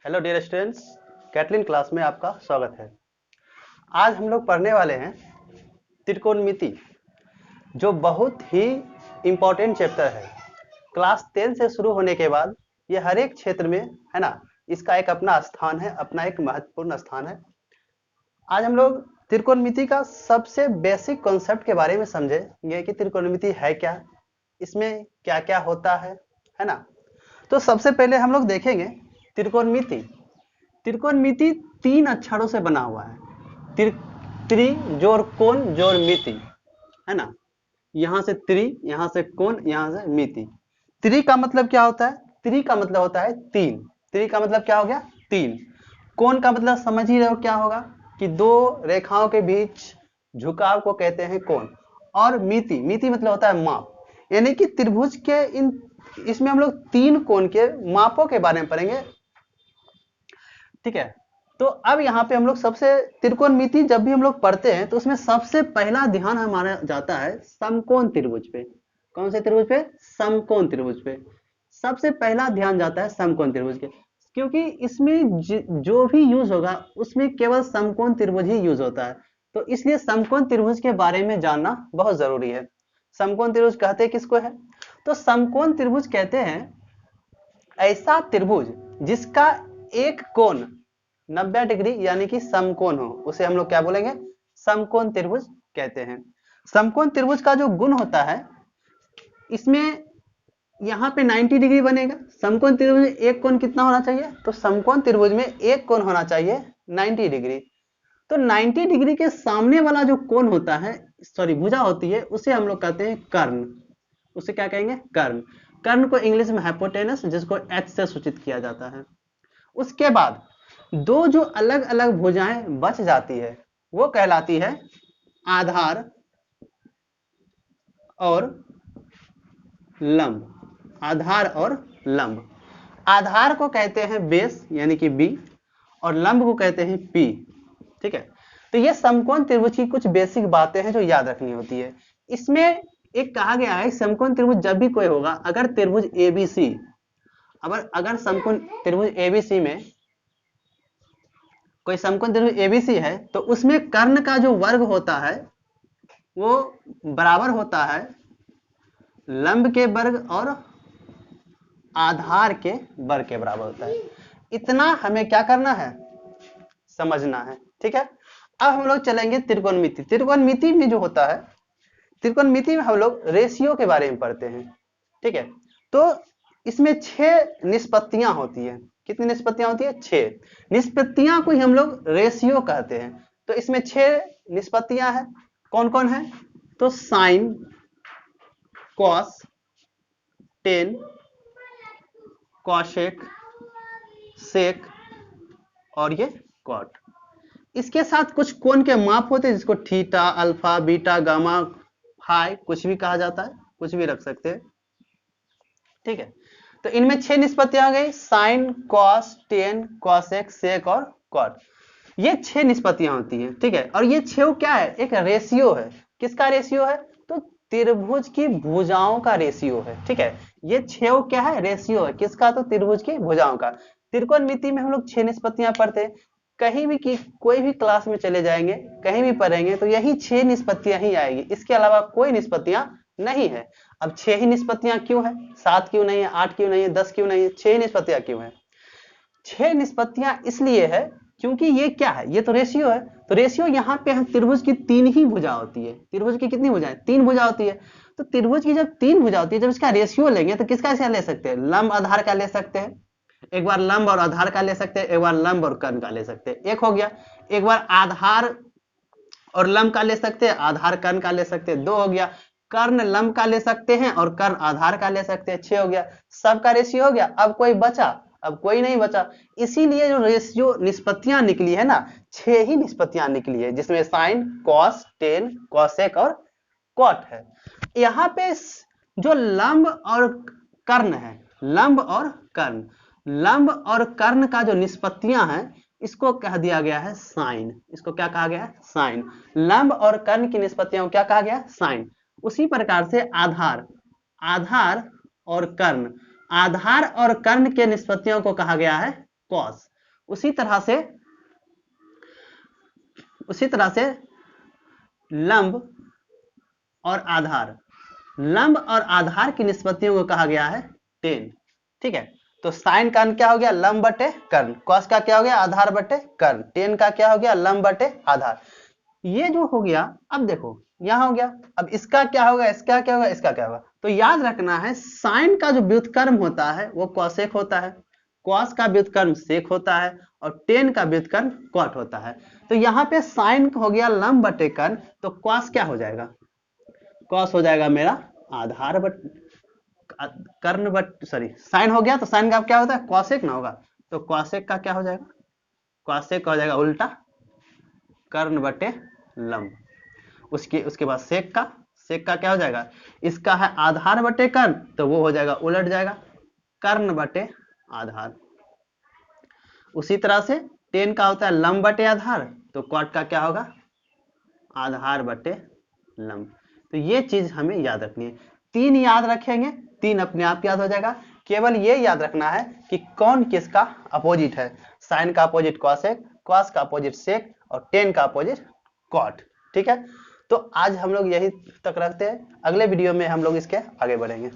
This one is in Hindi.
हेलो डियर स्टूडेंट्स, कैटलिन क्लास में आपका स्वागत है। आज हम लोग पढ़ने वाले हैं त्रिकोणमिति, जो बहुत ही इम्पोर्टेंट चैप्टर है। क्लास 10 से शुरू होने के बाद ये हर एक क्षेत्र में है ना, इसका एक अपना स्थान है, अपना एक महत्वपूर्ण स्थान है। आज हम लोग त्रिकोणमिति का सबसे बेसिक कॉन्सेप्ट के बारे में समझेंगे कि त्रिकोणमिति है क्या, इसमें क्या क्या होता है ना। तो सबसे पहले हम लोग देखेंगे त्रिकोणमिति। त्रिकोणमिति 3 अक्षरों से बना हुआ है। त्रि जोड़ कोण जोड़ मिति, है ना। यहां से त्रि, यहां से कोण, यहां से मिति। त्रि का मतलब क्या होता है? त्रि का मतलब होता है 3। त्रि का मतलब क्या हो गया? 3। कोण का मतलब समझ ही रहे हो क्या होगा कि दो रेखाओं के बीच झुकाव को कहते हैं कोण। और मिति, मिति मतलब होता है माप, यानी कि त्रिभुज के इसमें हम लोग 3 कोण के मापों के बारे में पढ़ेंगे, ठीक है। तो अब यहाँ पे हम लोग सबसे त्रिकोणमिति जब भी हम लोग पढ़ते हैं तो उसमें सबसे पहला ध्यान हमारा जाता है समकोण त्रिभुज पे। कौन से त्रिभुज पे? समकोण त्रिभुज पे सबसे पहला ध्यान जाता है समकोण त्रिभुज के, क्योंकि इसमें जो भी यूज होगा उसमें केवल समकोण त्रिभुज ही यूज होता है। तो इसलिए समकोण त्रिभुज के बारे में जानना बहुत जरूरी है। समकोण त्रिभुज कहते किसको है? तो समकोण त्रिभुज कहते हैं ऐसा त्रिभुज जिसका एक कोण 90 डिग्री यानी कि समकोण हो, उसे हम लोग क्या बोलेंगे? समकोण त्रिभुज कहते हैं। समकोण त्रिभुज का जो गुण होता है, इसमें यहाँ पे 90 डिग्री बनेगा। समकोण त्रिभुज में एक कोण कितना होना चाहिए? तो समकोण त्रिभुज में एक कोण होना चाहिए 90 डिग्री। तो 90 डिग्री के सामने वाला जो कोण होता है, सॉरी भुजा होती है, उसे हम लोग कहते हैं कर्ण। उसे क्या कहेंगे? कर्ण। कर्ण को इंग्लिश में हाइपोटेनस, जिसको एच से सूचित किया जाता है। उसके बाद दो जो अलग अलग भुजाएं बच जाती है वो कहलाती है आधार और लंब। आधार और लंब। आधार को कहते हैं बेस यानी कि बी, और लंब को कहते हैं पी, ठीक है। तो ये समकोण त्रिभुज की कुछ बेसिक बातें हैं जो याद रखनी होती है। इसमें एक कहा गया है समकोण त्रिभुज जब भी कोई होगा, अगर त्रिभुज एबीसी, अगर समकोण त्रिभुज एबीसी में कोई समकोण त्रिभुज एबीसी है तो उसमें कर्ण का जो वर्ग होता है वो बराबर होता है लंब के वर्ग और आधार के वर्ग के बराबर होता है। इतना हमें क्या करना है? समझना है, ठीक है। अब हम लोग चलेंगे त्रिकोणमिति। त्रिकोणमिति में जो होता है, त्रिकोणमिति में हम लोग रेशियो के बारे में पढ़ते हैं, ठीक है। तो इसमें 6 निष्पत्तियां होती है। कितनी निष्पत्तियां होती है? 6 निष्पत्तियां को ही हम लोग रेशियो कहते हैं। तो इसमें 6 निष्पत्तियां हैं। कौन कौन है? तो साइन, कॉस, टेन, कॉशेक, सेक और ये कॉट। इसके साथ कुछ कोण के माप होते हैं जिसको theta, alpha, beta, gamma, phi कुछ भी कहा जाता है, कुछ भी रख सकते हैं, ठीक है। तो इनमें 6 निष्पत्तियां आ गई, साइन, कॉस, टेन, कॉसेक, सेक और कॉट। ये 6 निष्पत्तियां होती है, ठीक है। और ये 6 क्या है? एक रेशियो है। किसका रेशियो है? तो त्रिभुज की भुजाओं का रेशियो है, ठीक है। ये 6 क्या है? रेशियो है। किसका? तो त्रिभुज की भुजाओं का। त्रिकोणमिति में हम लोग 6 निष्पत्तियां पढ़ते हैं। कहीं भी कोई भी क्लास में चले जाएंगे, कहीं भी पढ़ेंगे तो यही 6 निष्पत्तियां ही आएगी, इसके अलावा कोई निष्पत्तियां नहीं है। अब 6 ही निष्पत्तियां क्यों है? 7 क्यों नहीं है? 8 क्यों नहीं है? 10 क्यों नहीं है? 6 निष्पत्तियां क्यों है? 6 निष्पत्तियां इसलिए है क्योंकि ये क्या है? ये तो रेशियो है। तो रेशियो यहाँ पे हम त्रिभुज की 3 ही भुजा होती है। त्रिभुज की कितनी भुजाएं? 3 भुजा होती है। तो त्रिभुज की जब 3 भुजा होती है, जब इसका रेशियो लेंगे तो किसका इसका ले सकते हैं? लंब आधार का ले सकते हैं। एक बार लंब और आधार का ले सकते हैं, एक बार लंब और कर्ण का ले सकते हैं, एक हो गया। एक बार आधार और लंब का ले सकते हैं, आधार कर्ण का ले सकते हैं, 2 हो गया। कर्ण लंब का ले सकते हैं और कर्ण आधार का ले सकते हैं, 6 हो गया। सबका रेशियो हो गया। अब कोई बचा? अब कोई नहीं बचा। इसीलिए जो रेशियो निष्पत्तियां निकली है ना, 6 ही निष्पत्तियां निकली है, जिसमें साइन, कॉस, टेन, कॉसेक और कॉट है। यहाँ पे जो लंब और कर्ण है, लंब और कर्ण, लंब और कर्ण का जो निष्पत्तियां हैं इसको कह दिया गया है साइन। इसको क्या कहा गया है? साइन। लंब और कर्ण की निष्पत्तियों को क्या कहा गया? साइन। उसी प्रकार से आधार, आधार और कर्ण, आधार और कर्ण के निष्पत्तियों को कहा गया है कॉस। उसी तरह से लंब और आधार, लंब और आधार की निष्पत्तियों को कहा गया है टेन। ठीक है, तो साइन का क्या हो गया, लंब बटे कर्ण, कॉस का क्या हो गया, आधार बटे कर्ण, टेन का क्या हो गया, लंब बटे आधार। ये जो हो गया, अब देखो यहां हो गया, अब इसका क्या होगा, इसका क्या होगा, इसका क्या होगा। तो याद रखना है साइन का जो व्युत्क्रम होता है वो कॉसेक होता है, कॉस का व्युत्क्रम सेक होता है और टेन का व्युत्क्रम कॉट होता है। तो यहाँ पे साइन हो गया लंब बटे कर्ण, तो कॉस क्या हो जाएगा, कॉस हो जाएगा मेरा आधार बट कर्ण बट सॉरी साइन हो गया, तो साइन का क्या होता है, कॉसेक ना होगा, तो कॉसेक का क्या हो जाएगा, कॉसेक का हो जाएगा उल्टा कर्ण बटे लंब। उसके बाद सेक का क्या हो जाएगा, इसका है आधार बटे कर्ण, तो वो हो जाएगा उलट जाएगा कर्ण बटे आधार। उसी तरह से टेन का होता है लंब बटे आधार, तो कॉट का क्या होगा, आधार बटे लंब। तो ये चीज हमें याद रखनी है, तीन याद रखेंगे, तीन अपने आप याद हो जाएगा। केवल ये याद रखना है कि कौन किसका अपोजिट है, साइन का अपोजिट कॉसेक, कॉस का अपोजिट सेक और टेन का अपोजिट कॉट। ठीक है, तो आज हम लोग यही तक रखते हैं, अगले वीडियो में हम लोग इसके आगे बढ़ेंगे।